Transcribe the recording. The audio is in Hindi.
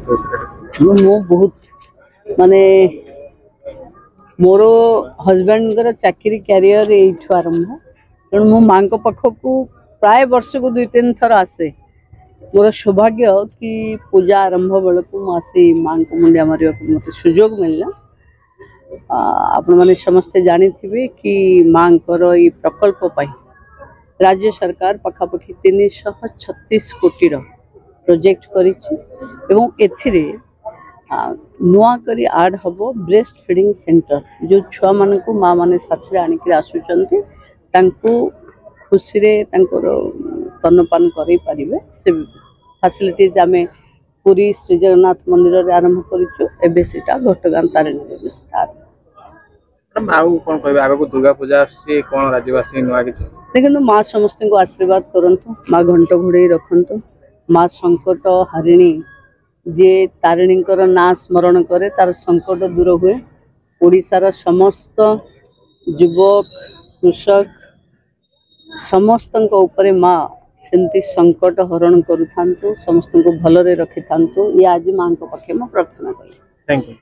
मु बहुत माने मोर हजबैंड चाकरी क्यारियर यू आरंभ तेणु मो माँ पाखक प्राय वर्ष को 2-3 थर आसे। मोर सौभाग्य कि पूजा आरंभ बेलू मुझे माँ को मुंडिया मारे मत सुजोग मिलला। आपण मैंने समस्ते जानी थे कि माँ ये प्रकल्प राज्य सरकार पखापाखि 336 कोटी प्रोजेक्ट करी नुआ करी आड हबो ब्रेस्ट फीडिंग सेंटर जो छुआ मान को माँ मैंने साथी आणिक आसुचंती तांको खुशी रे स्तनपान करें पारे से फैसिलिटीज आम पुरी श्री जगन्नाथ मंदिर रे आरंभ करूँ। एबे सेटा घटगां तारिणी दुर्गा पूजा कौन राज्यवासी नुआ किछि देखो माँ समस्त को आशीर्वाद करंतु माँ घंट घोड़े रखंतु माँ संकट हारिणी जे तारिणी ना स्मरण करे तार संकट दूर हुए। ओडिशार समस्त युवक कृषक समस्त उपरे माँ सेमती संकट हरण करूँ समस्त को भलरे रखि था। ये आज माँ पाखे प्रार्थना कली। Thank you.